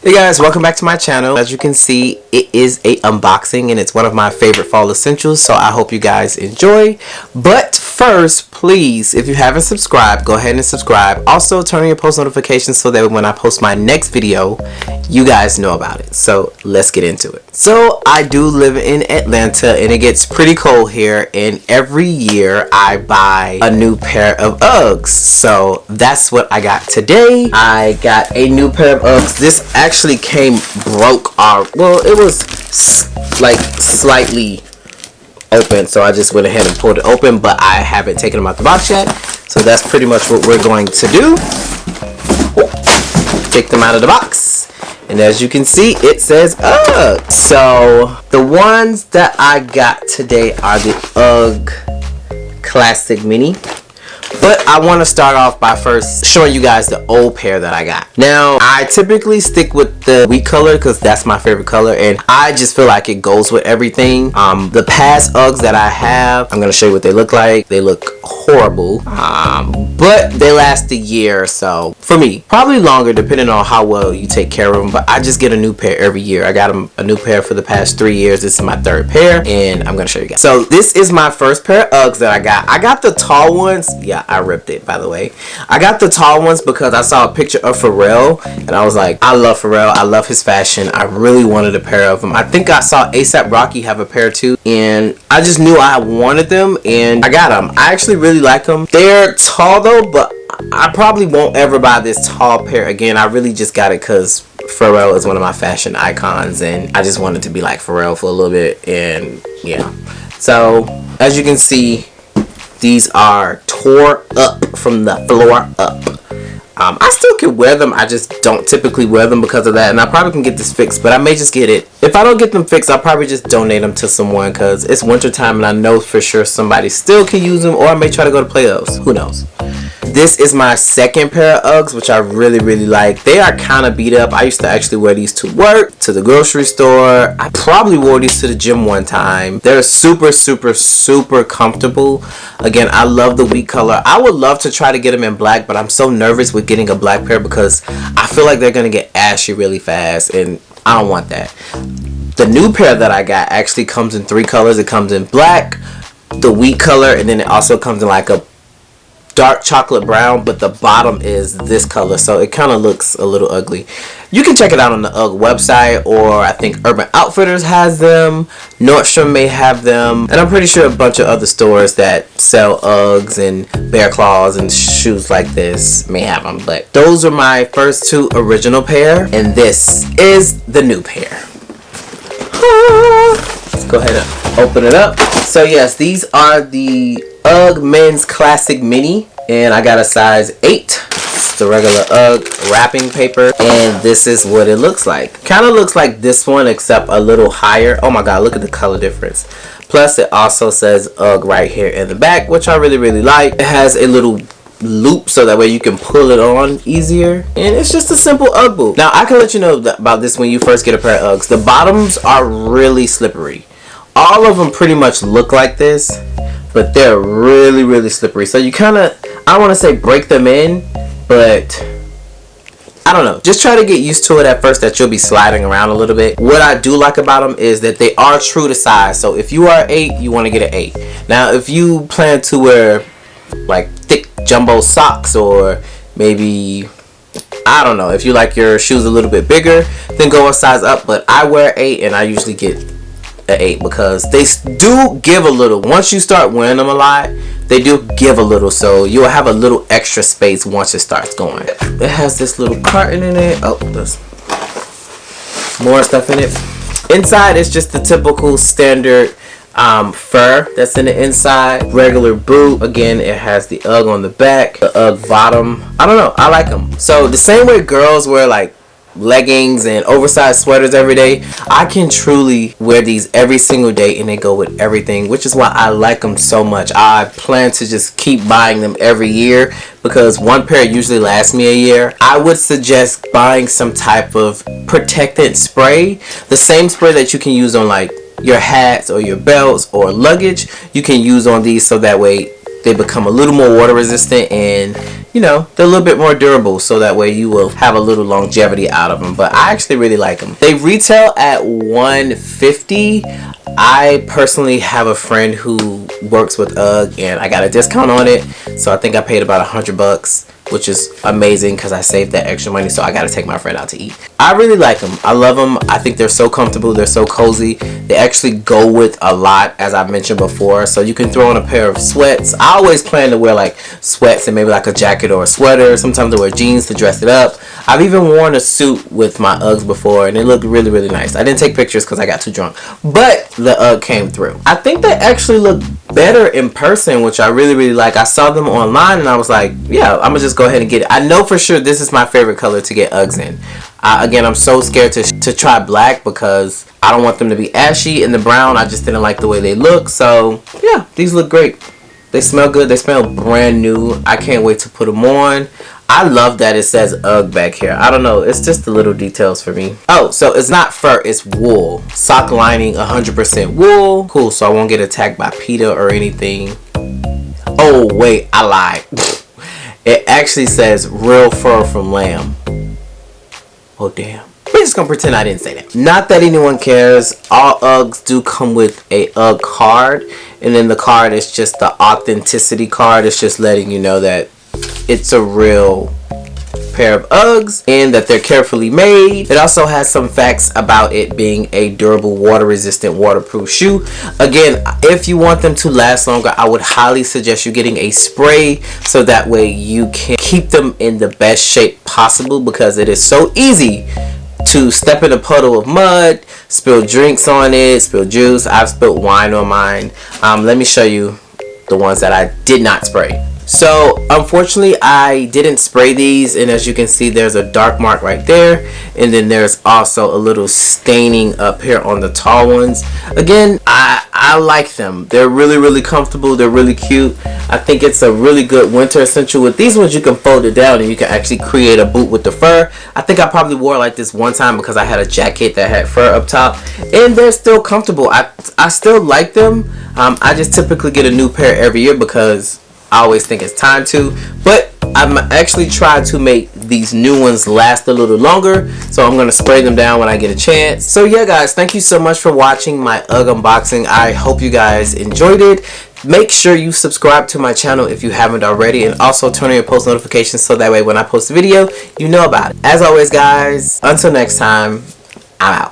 Hey guys, welcome back to my channel. As you can see, it is a unboxing and it's one of my favorite fall essentials, so I hope you guys enjoy. But first, please, if you haven't subscribed, go ahead and subscribe. Also, turn on your post notifications so that when I post my next video, you guys know about it. So let's get into it. So I do live in Atlanta and it gets pretty cold here, and every year I buy a new pair of UGGs. So that's what I got today. I got a new pair of UGGs. This actually came broke. Well, it was like slightly open, so I just went ahead and pulled it open, but I haven't taken them out the box yet. So that's pretty much what we're going to do. Take them out of the box. And as you can see, it says UGG. So the ones that I got today are the UGG Classic Mini. But I want to start off by first showing you guys the old pair that I got. Now, I typically stick with the wheat color because that's my favorite color, and I just feel like it goes with everything. The past UGGs that I have, I'm going to show you what they look like. They look horrible, but they last a year or so. For me, probably longer depending on how well you take care of them, but I just get a new pair every year. I got them a new pair for the past 3 years. This is my third pair, and I'm going to show you guys. So this is my first pair of UGGs that I got. I got the tall ones. Yeah, I ripped it, by the way. I got the tall ones because I saw a picture of Pharrell and I was like, I love Pharrell. I love his fashion. I really wanted a pair of them. I think I saw ASAP Rocky have a pair too, and I just knew I wanted them and I got them. I actually really like them. They're tall though, but I probably won't ever buy this tall pair again. I really just got it because Pharrell is one of my fashion icons and I just wanted to be like Pharrell for a little bit, and yeah. So as you can see, these are tore up from the floor up. I still can wear them. I just don't typically wear them because of that. And I probably can get this fixed, but I may just get it. If I don't get them fixed, I'll probably just donate them to someone because it's winter time and I know for sure somebody still can use them, or I may try to go to playoffs. Who knows? This is my second pair of UGGs, which I really like. They are kind of beat up. I used to actually wear these to work, to the grocery store. I probably wore these to the gym one time. They're super comfortable. Again, I love the wheat color. I would love to try to get them in black, but I'm so nervous with getting a black pair because I feel like they're going to get ashy really fast, and I don't want that. The new pair that I got actually comes in 3 colors. It comes in black, the wheat color, and then it also comes in like a dark chocolate brown, but the bottom is this color, so it kind of looks a little ugly. You can check it out on the UGG website, or I think Urban Outfitters has them, Nordstrom may have them, and I'm pretty sure a bunch of other stores that sell UGGs and bear claws and shoes like this may have them. But those are my first 2 original pair, and this is the new pair. Let's go ahead and open it up. So yes, these are the UGG Men's Classic Mini, and I got a size 8. It's the regular UGG wrapping paper, and this is what it looks like. Kind of looks like this one, except a little higher. Oh my god, look at the color difference. Plus it also says UGG right here in the back, which I really like. It has a little loop so that way you can pull it on easier, and it's just a simple UGG boot. Now I can let you know about this when you first get a pair of UGGs. The bottoms are really slippery. All of them pretty much look like this, but they're really slippery. So you kind of, I don't want to say break them in, but I don't know. Just try to get used to it at first, that you'll be sliding around a little bit. What I do like about them is that they are true to size. So if you are 8, you want to get an 8. Now if you plan to wear like thick jumbo socks, or maybe, I don't know, if you like your shoes a little bit bigger, then go a size up. But I wear 8 and I usually get an 8 because they do give a little. Once you start wearing them a lot, they do give a little, so you'll have a little extra space once it starts going. It has this little carton in it. Oh, there's more stuff in it. Inside it's just the typical standard fur that's in the inside. Regular boot. Again, it has the UGG on the back, the UGG bottom. I don't know, I like them. So the same way girls wear like leggings and oversized sweaters every day, I can truly wear these every single day and they go with everything, which is why I like them so much. I plan to just keep buying them every year because one pair usually lasts me a year. I would suggest buying some type of protectant spray, the same spray that you can use on like your hats or your belts or luggage. You can use on these so that way they become a little more water resistant and you know, they're a little bit more durable, so that way you will have a little longevity out of them. But I actually really like them. They retail at $150. I personally have a friend who works with UGG and I got a discount on it, so I think I paid about $100, which is amazing because I saved that extra money, so I got to take my friend out to eat. I really like them. I love them. I think they're so comfortable. They're so cozy. They actually go with a lot, as I mentioned before. So you can throw on a pair of sweats. I always plan to wear like sweats and maybe like a jacket or a sweater. Sometimes I wear jeans to dress it up. I've even worn a suit with my Uggs before and it looked really, really nice. I didn't take pictures because I got too drunk, but the Ugg came through. I think they actually look better in person, which I really, really like. I saw them online and I was like, yeah, I'm gonna just go ahead and get it. I know for sure this is my favorite color to get Uggs in. Again, I'm so scared to try black because I don't want them to be ashy. And the brown, I just didn't like the way they look. So yeah, these look great. They smell good. They smell brand new. I can't wait to put them on. I love that it says UGG back here. I don't know. It's just the little details for me. Oh, so it's not fur. It's wool. Sock lining, 100% wool. Cool. So I won't get attacked by PETA or anything. Oh, wait. I lied. It actually says real fur from lamb. Oh, damn. We're just going to pretend I didn't say that. Not that anyone cares. All Uggs do come with a UGG card. And then the card is just the authenticity card. It's just letting you know that it's a real pair of Uggs and that they're carefully made. It also has some facts about it being a durable, water resistant, waterproof shoe. Again, if you want them to last longer, I would highly suggest you getting a spray so that way you can keep them in the best shape possible, because it is so easy to step in a puddle of mud, spill drinks on it, spill juice. I've spilled wine on mine. Let me show you the ones that I did not spray. So unfortunately I didn't spray these, and as you can see there's a dark mark right there, and then there's also a little staining up here on the tall ones. Again, I like them. They're really, really comfortable. They're really cute. I think it's a really good winter essential. With these ones you can fold it down and you can actually create a boot with the fur. I think I probably wore like this one time because I had a jacket that had fur up top, and they're still comfortable. I still like them. I just typically get a new pair every year because I always think it's time to, but I'm actually trying to make these new ones last a little longer, so I'm going to spray them down when I get a chance. So yeah guys, thank you so much for watching my UGG unboxing. I hope you guys enjoyed it. Make sure you subscribe to my channel if you haven't already, and also turn on your post notifications so that way when I post a video, you know about it. As always guys, until next time, I'm out.